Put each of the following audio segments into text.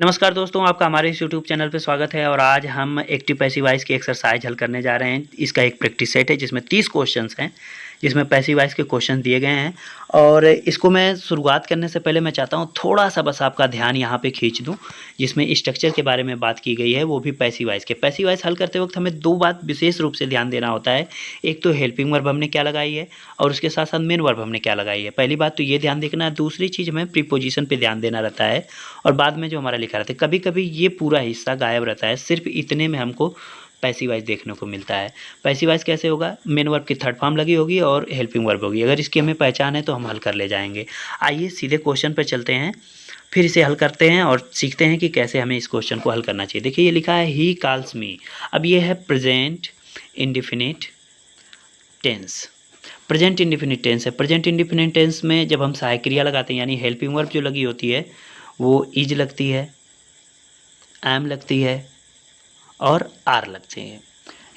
नमस्कार दोस्तों, आपका हमारे इस यूट्यूब चैनल पे स्वागत है और आज हम एक्टिव पैसिव वॉइस की एक्सरसाइज हल करने जा रहे हैं। इसका एक प्रैक्टिस सेट है जिसमें 30 क्वेश्चंस हैं, जिसमें पैसिव वॉइस के क्वेश्चन दिए गए हैं। और इसको मैं शुरुआत करने से पहले मैं चाहता हूँ थोड़ा-सा बस आपका ध्यान यहाँ पे खींच दूँ, जिसमें स्ट्रक्चर के बारे में बात की गई है, वो भी पैसिव वॉइस के। पैसिव वॉइस हल करते वक्त हमें 2 बात विशेष रूप से ध्यान देना होता है। एक तो हेल्पिंग वर्ब हमने क्या लगाई है और उसके साथ-साथ मेन वर्ब हमने क्या लगाई है। पहली बात तो ये ध्यान देखना है, दूसरी चीज़ हमें प्रीपोजिशन पे ध्यान देना रहता है और बाद में जो हमारा लिखा रहता है। कभी-कभी ये पूरा हिस्सा गायब रहता है, सिर्फ इतने में हमको पैसिव वॉइस देखने को मिलता है। पैसिव वॉइस कैसे होगा? मेन वर्ब की थर्ड फॉर्म लगी होगी और हेल्पिंग वर्ब होगी। अगर इसकी हमें पहचान है तो हम हल कर ले जाएंगे। आइए सीधे क्वेश्चन पे चलते हैं, फिर इसे हल करते हैं और सीखते हैं कि कैसे हमें इस क्वेश्चन को हल करना चाहिए। देखिए ये लिखा है ही कॉल्स मी। अब ये है present indefinite tense. Present indefinite tense है। प्रेजेंट इंडेफिनिट टेंस में जब हम सहायक क्रिया लगाते हैं यानी हेल्पिंग वर्ब जो लगी होती है वो इज लगती है, एम लगती है और आर लगती है।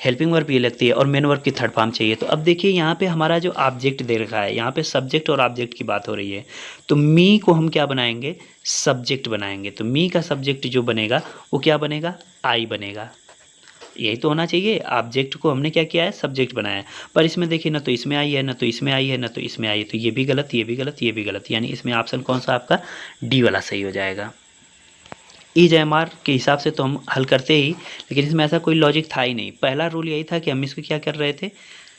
हेल्पिंग वर्ब ये लगती है और मेन वर्ब की थर्ड फॉर्म चाहिए। तो अब देखिए यहाँ पे हमारा जो ऑब्जेक्ट दे रखा है, यहाँ पे सब्जेक्ट और ऑब्जेक्ट की बात हो रही है। तो मी को हम क्या बनाएंगे? सब्जेक्ट बनाएंगे। तो मी का सब्जेक्ट जो बनेगा वो क्या बनेगा? आई बनेगा। यही तो होना चाहिए। ऑब्जेक्ट को हमने क्या किया है? सब्जेक्ट बनाया है। पर इसमें देखिए ना तो इसमें आई है, ना तो इसमें आई है, ना तो इसमें आई है। तो ये भी गलत, ये भी गलत, ये भी गलत। यानी इसमें ऑप्शन कौन सा आपका? डी वाला सही हो जाएगा। ईज एम आर के हिसाब से तो हम हल करते ही, लेकिन इसमें ऐसा कोई लॉजिक था ही नहीं। पहला रूल यही था कि हम इसको क्या कर रहे थे?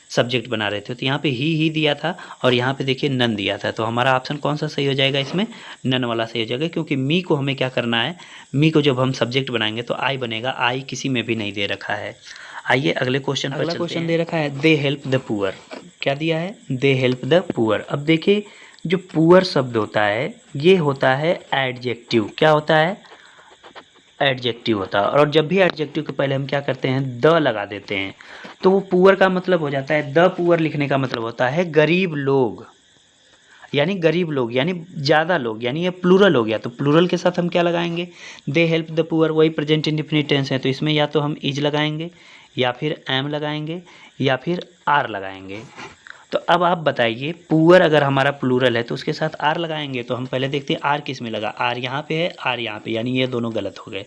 सब्जेक्ट बना रहे थे। तो यहाँ पे ही दिया था और यहाँ पे देखिए नन दिया था। तो हमारा ऑप्शन कौन सा सही हो जाएगा? इसमें नन वाला सही हो जाएगा, क्योंकि मी को हमें क्या करना है? मी को जब हम सब्जेक्ट बनाएंगे तो आई बनेगा। आई किसी में भी नहीं दे रखा है। आइए अगले क्वेश्चन पर चलते हैं। अगला क्वेश्चन दे रखा है दे हेल्प द पुअर। क्या दिया है? They help the poor. अब देखिए जो पुअर शब्द होता है ये होता है एडजेक्टिव। क्या होता है? एडजेक्टिव होता है। और जब भी एडजेक्टिव के पहले हम क्या करते हैं? द लगा देते हैं तो वो पुअर का मतलब हो जाता है। द पुअर लिखने का मतलब होता है गरीब लोग, यानी गरीब लोग, यानी ज़्यादा लोग, यानी ये प्लूरल हो गया। तो प्लूरल के साथ हम क्या लगाएंगे? They help the poor. वही प्रेजेंट इंडेफिनिट टेंस है तो इसमें या तो हम इज लगाएंगे या फिर एम लगाएंगे या फिर आर लगाएंगे। तो अब आप बताइए पुअर अगर हमारा प्लूरल है तो उसके साथ आर लगाएंगे। तो हम पहले देखते हैं आर किस में लगा। आर यहाँ पे है, आर यहाँ पे, यानी ये दोनों गलत हो गए।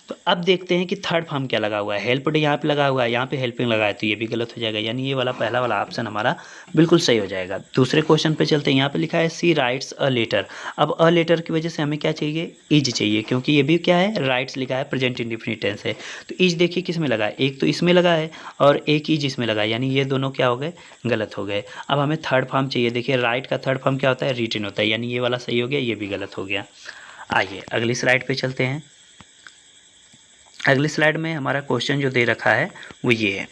तो अब देखते हैं कि थर्ड फॉर्म क्या लगा हुआ है। हेल्प्ड यहाँ पे लगा हुआ है, यहाँ पे हेल्पिंग लगा है, तो ये भी गलत हो जाएगा। यानी ये वाला पहला वाला ऑप्शन हमारा बिल्कुल सही हो जाएगा। दूसरे क्वेश्चन पे चलते हैं। यहाँ पे लिखा है सी राइट्स अ लेटर। अब अ लेटर की वजह से हमें क्या चाहिए? इज चाहिए, क्योंकि ये भी क्या है? राइट्स लिखा है, प्रेजेंट इंडेफिनिट टेंस है। तो इज देखिए किस में लगा है? एक तो इसमें लगा है और एक इज इसमें लगा है, यानी ये दोनों क्या हो गए? गलत हो गए। अब हमें थर्ड फॉर्म चाहिए। देखिए राइट का थर्ड फॉर्म क्या होता है? रिटन होता है, यानी ये वाला सही हो गया, ये भी गलत हो गया। आइए अगली स्लाइड पे चलते हैं। अगली स्लाइड में हमारा क्वेश्चन जो दे रखा है वो ये है,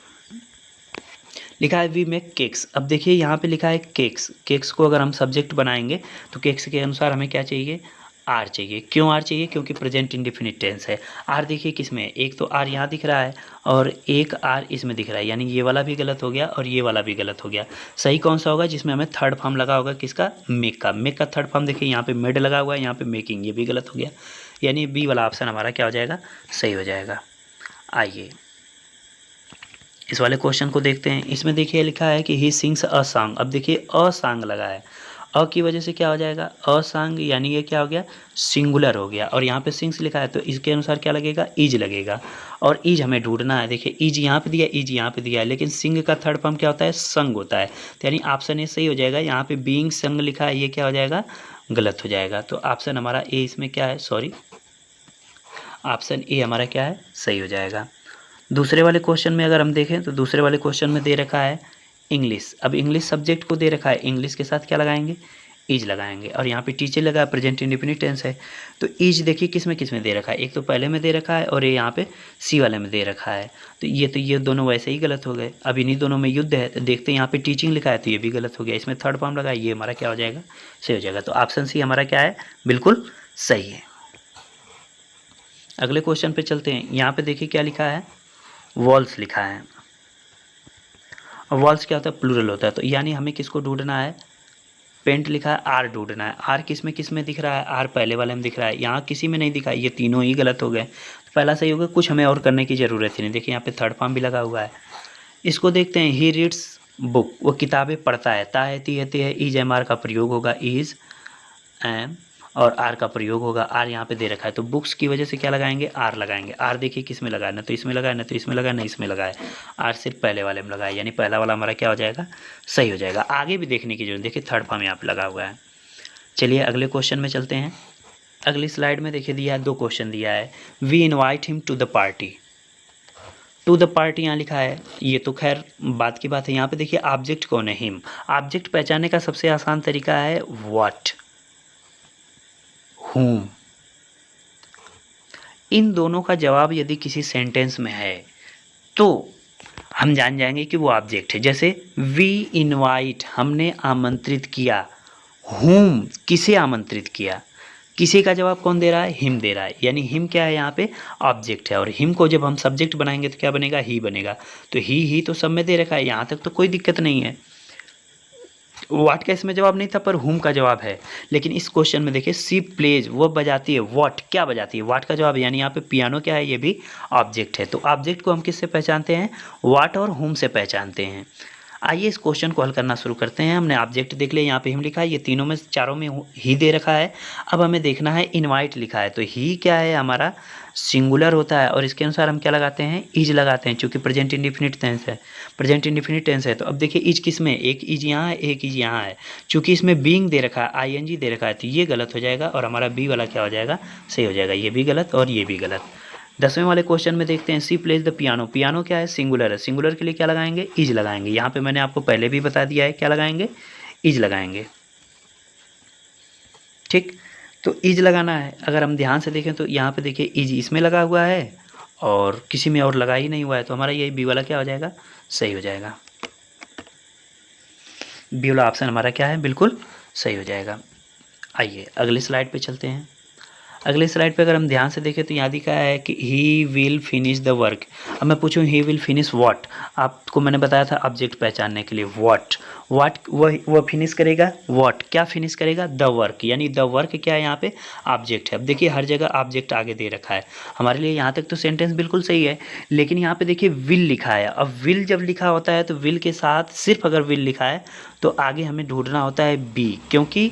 लिखा है वी मेक केक्स। अब देखिए यहाँ पे लिखा है केक्स। केक्स को अगर हम सब्जेक्ट बनाएंगे तो केक्स के अनुसार हमें क्या चाहिए? आर चाहिए। क्यों आर चाहिए? क्योंकि प्रेजेंट इंडेफिनिट टेंस है। आर देखिए किस में? एक तो आर यहाँ दिख रहा है और एक आर इसमें दिख रहा है, यानी ये वाला भी गलत हो गया और ये वाला भी गलत हो गया। सही कौन सा होगा? जिसमें हमें थर्ड फॉर्म लगा होगा किसका? मेक का। मेक का थर्ड फॉर्म देखिए यहाँ पे मेड लगा हुआ है, यहाँ पे मेकिंग, ये भी गलत हो गया। यानी बी वाला ऑप्शन हमारा क्या हो जाएगा? सही हो जाएगा। आइए इस वाले क्वेश्चन को देखते हैं। इसमें देखिए लिखा है कि ही सिंग्स अ सॉन्ग। अब देखिए अ सॉन्ग लगा है, अ की वजह से क्या हो जाएगा? अ सॉन्ग, यानी ये क्या हो गया? सिंगुलर हो गया। और यहाँ पे सिंग्स लिखा है तो इसके अनुसार क्या लगेगा? इज लगेगा। और इज हमें ढूंढना है। देखिए इज यहाँ पे दिया, इज यहाँ पे दिया है, लेकिन सिंग का थर्ड फॉर्म क्या होता है? संग होता है। तो यानी ऑप्शन ए सही हो जाएगा। यहाँ पे बीइंग संग लिखा है, ये क्या हो जाएगा? गलत हो जाएगा। तो ऑप्शन हमारा ए इसमें क्या है? सॉरी, ऑप्शन ए हमारा क्या है? सही हो जाएगा। दूसरे वाले क्वेश्चन में अगर हम देखें तो दूसरे वाले क्वेश्चन में दे रखा है इंग्लिश। अब इंग्लिश सब्जेक्ट को दे रखा है, इंग्लिश के साथ क्या लगाएंगे? इज लगाएंगे। और यहाँ पे टीचर लगा, प्रेजेंट इंडेफिनिट टेंस है तो इज देखिए किस में दे रखा है? एक तो पहले में दे रखा है और ये यहाँ पे सी वाले में दे रखा है। तो ये दोनों वैसे ही गलत हो गए। अब इन्हीं दोनों में युद्ध है। तो देखते हैं यहाँ पे टीचिंग लिखा है तो ये भी गलत हो गया। इसमें थर्ड फॉर्म लगा है, ये हमारा क्या हो जाएगा? सही हो जाएगा। तो ऑप्शन सी हमारा क्या है? बिल्कुल सही है। अगले क्वेश्चन पे चलते हैं। यहाँ पे देखिए क्या लिखा है? वॉल्स लिखा है। वॉल्स क्या होता है? प्लूरल होता है। तो यानी हमें किसको ढूंढना है? पेंट लिखा है, आर ढूंढना है। आर किस में दिख रहा है? आर पहले वाले में दिख रहा है, यहाँ किसी में नहीं दिखा। ये तीनों ही गलत हो गए। तो पहला सही होगा, कुछ हमें और करने की ज़रूरत ही नहीं। देखिए यहाँ पे थर्ड फॉर्म भी लगा हुआ है। इसको देखते हैं। ही रीड्स बुक, वो किताबें पढ़ता है। ता है, ती है, ते है, इज एम आर का प्रयोग होगा, इज एम, और आर का प्रयोग होगा। आर यहाँ पे दे रखा है तो बुक्स की वजह से क्या लगाएंगे, आर लगाएंगे। आर देखिए किस में लगा है, ना तो इसमें लगा है, ना तो इसमें लगा है, ना इसमें लगा है। आर सिर्फ पहले वाले में लगा है, यानी पहला वाला हमारा क्या हो जाएगा, सही हो जाएगा। आगे भी देखने की जरूरत, देखिए थर्ड फॉर्म यहाँ पे लगा हुआ है। चलिए अगले क्वेश्चन में चलते हैं। अगली स्लाइड में देखिए दिया है, 2 क्वेश्चन दिया है। We invite him to the party. To the party यहाँ लिखा है, ये तो खैर बात की बात है। यहाँ पे देखिए ऑब्जेक्ट कौन है, हिम। ऑब्जेक्ट पहचानने का सबसे आसान तरीका है व्हाट, whom। इन दोनों का जवाब यदि किसी सेंटेंस में है तो हम जान जाएंगे कि वो ऑब्जेक्ट है। जैसे वी इनवाइट, हमने आमंत्रित किया। whom, किसे आमंत्रित किया। किसी का जवाब कौन दे रहा है, हिम दे रहा है, यानी हिम क्या है यहाँ पे, ऑब्जेक्ट है। और हिम को जब हम सब्जेक्ट बनाएंगे तो क्या बनेगा, ही बनेगा। तो ही तो सब में दे रखा है, यहाँ तक तो कोई दिक्कत नहीं है। व्हाट का इसमें जवाब नहीं था, पर हुम का जवाब है। लेकिन इस क्वेश्चन में देखिए सी प्लेज, वो बजाती है। व्हाट क्या बजाती है, व्हाट का जवाब है, यानी यहाँ पे पियानो क्या है, ये भी ऑब्जेक्ट है। तो ऑब्जेक्ट को हम किससे पहचानते हैं, व्हाट और हुम से पहचानते हैं। आइए इस क्वेश्चन को हल करना शुरू करते हैं। हमने ऑब्जेक्ट देख लिया, यहाँ पे हिम लिखा है, ये तीनों में चारों में ही दे रखा है। अब हमें देखना है इनवाइट लिखा है, तो ही क्या है हमारा, सिंगुलर होता है। और इसके अनुसार हम क्या लगाते हैं, इज लगाते हैं, क्योंकि प्रेजेंट इंडिफिनिट टेंस है। प्रेजेंट इंडिफिनिट टेंस है तो अब देखिए इज किस में, एक इज यहाँ है, एक इज यहाँ है। चूँकि इसमें बीइंग दे रखा है, आईएनजी दे रखा है, तो ये गलत हो जाएगा और हमारा बी वाला क्या हो जाएगा, सही हो जाएगा। ये भी गलत और ये भी गलत। 10वें वाले क्वेश्चन में देखते हैं, सी प्लेज द पियानो। पियानो क्या है, सिंगुलर है। सिंगुलर के लिए क्या लगाएंगे, इज लगाएंगे। यहाँ पे मैंने आपको पहले भी बता दिया है, क्या लगाएंगे, इज लगाएंगे। ठीक, तो इज लगाना है। अगर हम ध्यान से देखें तो यहाँ पे देखिए इज इसमें लगा हुआ है और किसी में और लगा ही नहीं हुआ है, तो हमारा यही बी वाला क्या हो जाएगा, सही हो जाएगा। बी वाला ऑप्शन हमारा क्या है, बिल्कुल सही हो जाएगा। आइए अगली स्लाइड पे चलते हैं। अगले स्लाइड पे अगर हम ध्यान से देखें तो यहाँ दिखा है कि he will finish the work. अब मैं पूछूँ ही विल फिनिश व्हाट, आपको मैंने बताया था ऑब्जेक्ट पहचानने के लिए व्हाट। वह फिनिश करेगा, व्हाट क्या फिनिश करेगा, द वर्क, यानी द वर्क क्या है यहाँ पे, ऑब्जेक्ट है। अब देखिए हर जगह ऑब्जेक्ट आगे दे रखा है हमारे लिए, यहाँ तक तो सेंटेंस बिल्कुल सही है। लेकिन यहाँ पे देखिए विल लिखा है। अब विल जब लिखा होता है तो विल के साथ सिर्फ अगर विल लिखा है तो आगे हमें ढूंढना होता है बी, क्योंकि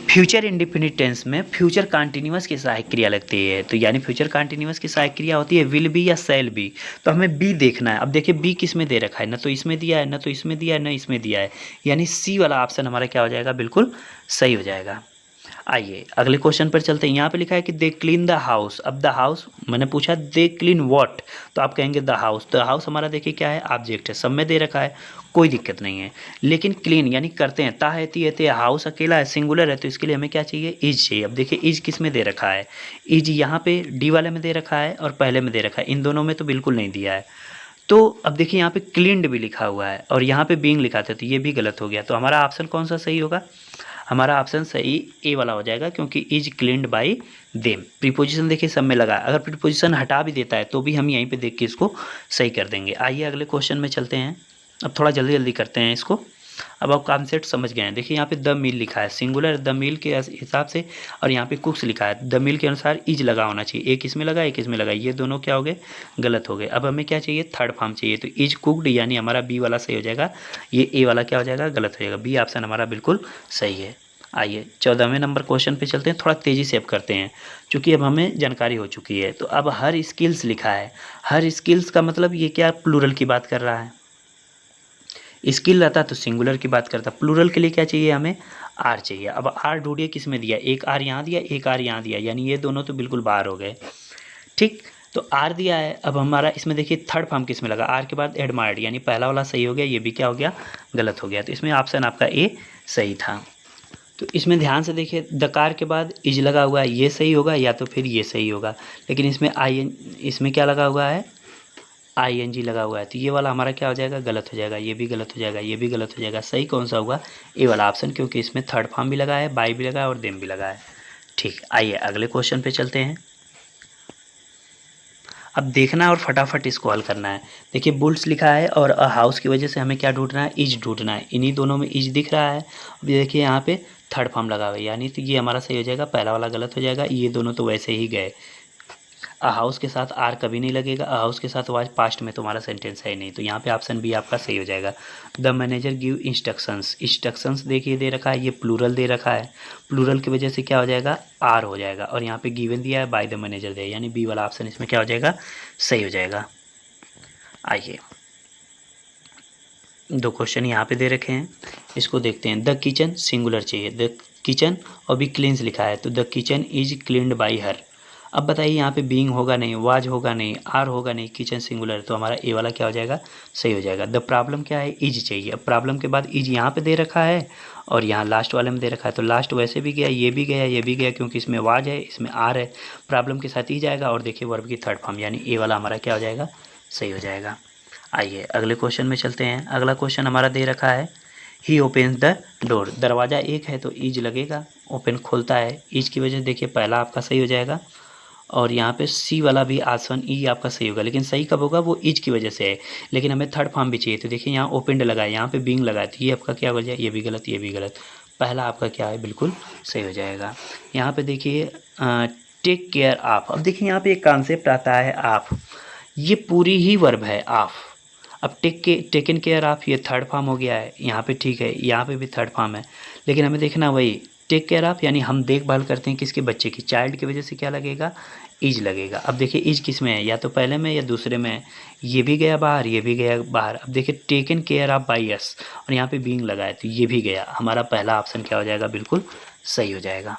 फ्यूचर इंडिफिनिट टेंस में फ्यूचर कंटिन्यूअस की सहायक क्रिया लगती है। तो यानी फ्यूचर कंटिन्यूअस की सहायक क्रिया होती है विल बी या शैल बी। तो हमें बी देखना है। अब देखिए बी किस में दे रखा है, ना तो इसमें दिया है, ना तो इसमें दिया है, ना इसमें दिया है, यानी सी वाला ऑप्शन हमारा क्या हो जाएगा, बिल्कुल सही हो जाएगा। आइए अगले क्वेश्चन पर चलते हैं। यहाँ पे लिखा है कि दे क्लीन द हाउस। अब द हाउस मैंने पूछा दे क्लीन व्हाट, तो आप कहेंगे द हाउस। द हाउस हमारा देखिए क्या है, ऑब्जेक्ट है, सब में दे रखा है, कोई दिक्कत नहीं है। लेकिन क्लीन यानी करते हैं, ता है ती है ते, हाउस अकेला है, सिंगुलर है, तो इसके लिए हमें क्या चाहिए, इज चाहिए। अब देखिए इज किस में दे रखा है, इज यहाँ पे डी वाले में दे रखा है और पहले में दे रखा है, इन दोनों में तो बिल्कुल नहीं दिया है। तो अब देखिए यहाँ पे क्लीन्ड भी लिखा हुआ है और यहाँ पे बीइंग लिखा था, तो ये भी गलत हो गया। तो हमारा ऑप्शन कौन सा सही होगा, हमारा ऑप्शन सही ए वाला हो जाएगा, क्योंकि is cleaned bye them. Preposition देखिए सब में लगा, अगर प्रीपोजिशन हटा भी देता है तो भी हम यहीं पे देख के इसको सही कर देंगे। आइए अगले क्वेश्चन में चलते हैं। अब थोड़ा जल्दी जल्दी करते हैं इसको। अब आप कॉन्सेप्ट समझ गए हैं। देखिए यहाँ पे द मील लिखा है, सिंगुलर द मील के हिसाब से, और यहाँ पे कुक्स लिखा है, द मील के अनुसार इज लगा होना चाहिए। एक इसमें लगा, एक इसमें लगा, ये दोनों क्या हो गए, गलत हो गए। अब हमें क्या चाहिए, थर्ड फॉर्म चाहिए, तो इज कुकड यानी हमारा बी वाला सही हो जाएगा, ये ए वाला क्या हो जाएगा, गलत हो जाएगा। बी ऑप्शन हमारा बिल्कुल सही है। आइए 14वें नंबर क्वेश्चन पे चलते हैं। थोड़ा तेज़ी से अब करते हैं क्योंकि अब हमें जानकारी हो चुकी है। तो अब हर स्किल्स लिखा है, हर स्किल्स का मतलब ये क्या प्लूरल की बात कर रहा है। स्किल रहता तो सिंगुलर की बात करता, प्लूरल के लिए क्या चाहिए, हमें आर चाहिए। अब आर ढूंढिए किस में दिया, एक आर यहाँ दिया, एक आर यहाँ दिया, यानी ये दोनों तो बिल्कुल बाहर हो गए। ठीक, तो आर दिया है। अब हमारा इसमें देखिए थर्ड फॉर्म किस में लगा, आर के बाद एडमायर्ड, यानी पहला वाला सही हो गया, ये भी क्या हो गया, गलत हो गया। तो इसमें ऑप्शन आपका ए सही था। तो इसमें ध्यान से देखिए दकार के बाद इज लगा हुआ है, ये सही होगा या तो फिर ये सही होगा। लेकिन इसमें क्या लगा हुआ है, ING लगा हुआ है, तो ये वाला हमारा क्या हो जाएगा, गलत हो जाएगा। ये भी गलत हो जाएगा, ये भी गलत हो जाएगा। सही कौन सा होगा, ए वाला ऑप्शन, क्योंकि इसमें थर्ड फॉर्म भी लगा है, बाय भी लगा है और देम भी लगा है। ठीक, आइए अगले क्वेश्चन पे चलते हैं। अब देखना और फटाफट इसको हल करना है। देखिए बुल्स लिखा है और अ हाउस की वजह से हमें क्या ढूंढना है, इज ढूंढना है। इन्हीं दोनों में इज दिख रहा है। अब देखिए यहाँ पे थर्ड फॉर्म लगा हुआ है, यानी तो ये हमारा सही हो जाएगा, पहला वाला गलत हो जाएगा, ये दोनों तो वैसे ही गए। अ हाउस के साथ आर कभी नहीं लगेगा, अ हाउस के साथ वाज पास्ट में तुम्हारा सेंटेंस है नहीं, तो यहाँ पे ऑप्शन बी आपका सही हो जाएगा। The manager give instructions, instructions देखिए दे रखा है, ये प्लूरल दे रखा है, प्लूरल की वजह से क्या हो जाएगा, आर हो जाएगा, और यहाँ पे गिवन दिया है बाय द मैनेजर दिया, यानी बी वाला ऑप्शन इसमें क्या हो जाएगा, सही हो जाएगा। आइए 2 क्वेश्चन यहाँ पे दे रखे हैं, इसको देखते हैं। द किचन सिंगुलर चाहिए, द किचन और भी क्लीन्स लिखा है, तो the kitchen is cleaned by her. अब बताइए यहाँ पे बीइंग होगा नहीं, वाज होगा नहीं, आर होगा नहीं, किचन सिंगुलर, तो हमारा ए वाला क्या हो जाएगा, सही हो जाएगा। द प्रॉब्लम क्या है, इज चाहिए, अब प्रॉब्लम के बाद इज यहाँ पे दे रखा है और यहाँ लास्ट वाले में दे रखा है, तो लास्ट वैसे भी गया, ये भी गया, ये भी गया, क्योंकि इसमें वाज है, इसमें आर है, प्रॉब्लम के साथ ही जाएगा, और देखिए वर्ब की थर्ड फॉर्म, यानी ए वाला हमारा क्या हो जाएगा, सही हो जाएगा। आइए अगले क्वेश्चन में चलते हैं। अगला क्वेश्चन हमारा दे रखा है, ही ओपन्स द डोर, दरवाज़ा एक है तो ईज लगेगा, ओपन खोलता है, ईज की वजह से देखिए पहला आपका सही हो जाएगा, और यहाँ पे सी वाला भी ऑप्शन ई आपका सही होगा, लेकिन सही कब होगा, वो ईज की वजह से है, लेकिन हमें थर्ड फॉर्म भी चाहिए, तो देखिए यहाँ ओपनड लगा है, यहाँ पे बीइंग लगा है, तो ये आपका क्या हो जाए, ये भी गलत, ये भी गलत, पहला आपका क्या है, बिल्कुल सही हो जाएगा। यहाँ पे देखिए टेक केयर ऑफ, अब देखिए यहाँ पे एक कॉन्सेप्ट आता है आप, ये पूरी ही वर्ब है ऑफ, अब टेकन केयर ऑफ ये थर्ड फॉर्म हो गया है, यहाँ पे ठीक है, यहाँ पे भी थर्ड फॉर्म है, लेकिन हमें देखना वही टेक केयर ऑफ, यानी हम देखभाल करते हैं किसके, बच्चे की, चाइल्ड की वजह से क्या लगेगा, इज लगेगा। अब देखिए इज किस में है, या तो पहले में या दूसरे में है, ये भी गया बाहर, ये भी गया बाहर। अब देखिए taken care of by us, और यहाँ पे बीइंग लगा है, तो ये भी गया, हमारा पहला ऑप्शन क्या हो जाएगा, बिल्कुल सही हो जाएगा।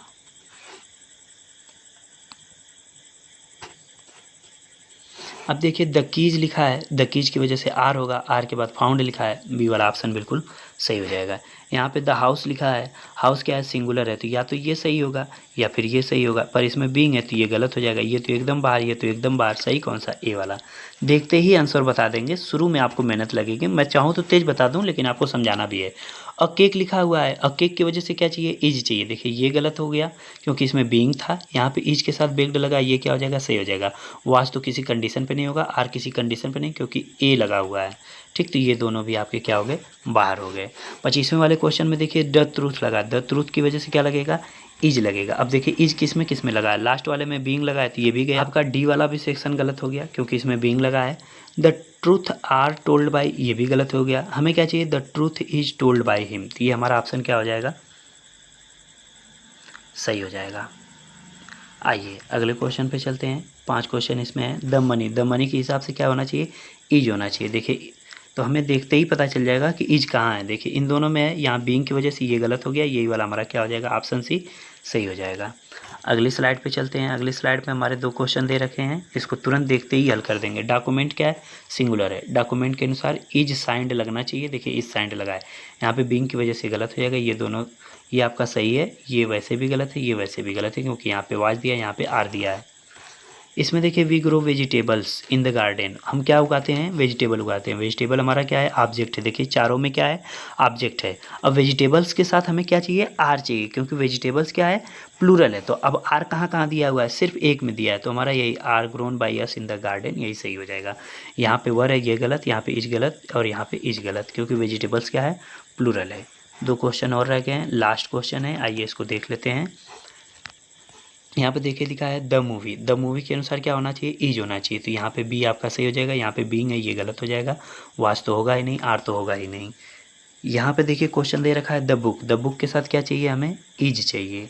अब देखिए द कीज लिखा है, द कीज की वजह से आर होगा, आर के बाद फाउंड लिखा है, बी वाला ऑप्शन बिल्कुल सही हो जाएगा। यहाँ पे द हाउस लिखा है, हाउस क्या है, सिंगुलर है, तो या तो ये सही होगा या फिर ये सही होगा, पर इसमें बीइंग है तो ये गलत हो जाएगा, ये तो एकदम बाहर, ये तो एकदम बाहर, सही कौन सा, ए वाला। देखते ही आंसर बता देंगे, शुरू में आपको मेहनत लगेगी, मैं चाहूँ तो तेज बता दूँ, लेकिन आपको समझाना भी है। अ केक लिखा हुआ है, अ केक की वजह से क्या चाहिए, इज चाहिए, देखिए ये गलत हो गया क्योंकि इसमें बीइंग था, यहाँ पे इज के साथ बेग्ड लगा, ये क्या हो जाएगा, सही हो जाएगा। वाज तो किसी कंडीशन पे नहीं होगा, आर किसी कंडीशन पे नहीं, क्योंकि ए लगा हुआ है, ठीक, तो ये दोनों भी आपके क्या हो गए, बाहर हो गए। 25वें वाले क्वेश्चन में देखिए द ट्रूथ लगा, द ट्रूथ की वजह से क्या लगेगा, इज लगेगा। अब देखिए इज किस में लगा है, लास्ट वाले में बीइंग लगा है, तो ये भी गया, आपका डी वाला भी सेक्शन गलत हो गया क्योंकि इसमें बीइंग लगा है। The truth are told by, ये भी गलत हो गया, हमें क्या चाहिए, the truth is told by him, तो ये हमारा ऑप्शन क्या हो जाएगा, सही हो जाएगा। आइए अगले क्वेश्चन पे चलते हैं। 5 क्वेश्चन इसमें है। द मनी, द मनी के हिसाब से क्या होना चाहिए, इज होना चाहिए, देखिए तो हमें देखते ही पता चल जाएगा कि इज कहाँ है, देखिए इन दोनों में है, यहाँ बीइंग की वजह से ये गलत हो गया, यही वाला हमारा क्या हो जाएगा, ऑप्शन सी सही हो जाएगा। अगली स्लाइड पे चलते हैं। अगली स्लाइड पे हमारे 2 क्वेश्चन दे रखे हैं, इसको तुरंत देखते ही हल कर देंगे। डॉक्यूमेंट क्या है, सिंगुलर है, डॉक्यूमेंट के अनुसार इज साइंड लगना चाहिए, देखिए इज साइंड लगा है, यहाँ पे बीइंग की वजह से गलत हो जाएगा, ये दोनों, ये आपका सही है, ये वैसे भी गलत है, ये वैसे भी गलत है, क्योंकि यहाँ पे वाज दिया, यहाँ पे आर दिया है। इसमें देखिए we grow vegetables in the garden, हम क्या उगाते हैं, वेजिटेबल उगाते हैं, वेजिटेबल हमारा क्या है, ऑब्जेक्ट है, देखिए चारों में क्या है, ऑब्जेक्ट है। अब वेजिटेबल्स के साथ हमें क्या चाहिए, आर चाहिए, क्योंकि वेजिटेबल्स क्या है, प्लूरल है, तो अब आर कहाँ कहाँ दिया हुआ है, सिर्फ एक में दिया है, तो हमारा यही are grown by us in the garden, यही सही हो जाएगा। यहाँ पे वर है, ये गलत, यहाँ पे इज गलत, और यहाँ पे इज गलत, क्योंकि वेजिटेबल्स क्या है, प्लूरल है। 2 क्वेश्चन और रह गए हैं, लास्ट क्वेश्चन है, आइए इसको देख लेते हैं। यहाँ पे देखिए लिखा है द मूवी, द मूवी के अनुसार क्या होना चाहिए, इज होना चाहिए, तो यहाँ पे बी आपका सही हो जाएगा, यहाँ पे बीइंग है, ये गलत हो जाएगा, वाज तो होगा ही नहीं, आर तो होगा ही नहीं। यहाँ पे देखिए क्वेश्चन दे रखा है द बुक, द बुक के साथ क्या चाहिए, हमें इज चाहिए,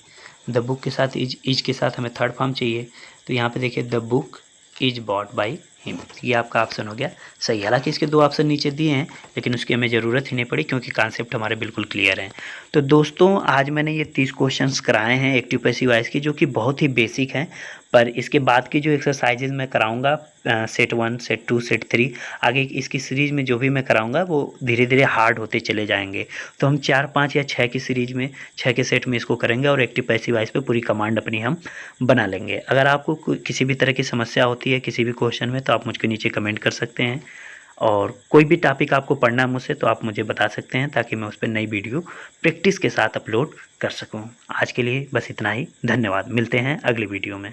द बुक के साथ इज के साथ हमें थर्ड फॉर्म चाहिए, तो यहाँ पे देखिए the book is bought by him, ये आपका ऑप्शन हो गया सही। हालांकि इसके 2 ऑप्शन नीचे दिए हैं, लेकिन उसकी हमें ज़रूरत ही नहीं पड़ी क्योंकि कॉन्सेप्ट हमारे बिल्कुल क्लियर हैं। तो दोस्तों आज मैंने ये 30 क्वेश्चंस कराए हैं एक्टिव पैसिव वॉइस की, जो कि बहुत ही बेसिक हैं, पर इसके बाद की जो एक्सरसाइजेज मैं कराऊंगा सेट 1, सेट 2, सेट 3, आगे इसकी सीरीज़ में जो भी मैं कराऊंगा वो धीरे धीरे हार्ड होते चले जाएंगे। तो हम 4, 5 या 6 की सीरीज़ में, 6 के सेट में इसको करेंगे और एक्टिव पैसिव वॉइस पे पूरी कमांड अपनी हम बना लेंगे। अगर आपको किसी भी तरह की समस्या होती है किसी भी क्वेश्चन में, तो आप मुझको नीचे कमेंट कर सकते हैं, और कोई भी टॉपिक आपको पढ़ना है मुझसे तो आप मुझे बता सकते हैं, ताकि मैं उस पर नई वीडियो प्रैक्टिस के साथ अपलोड कर सकूं। आज के लिए बस इतना ही, धन्यवाद, मिलते हैं अगली वीडियो में।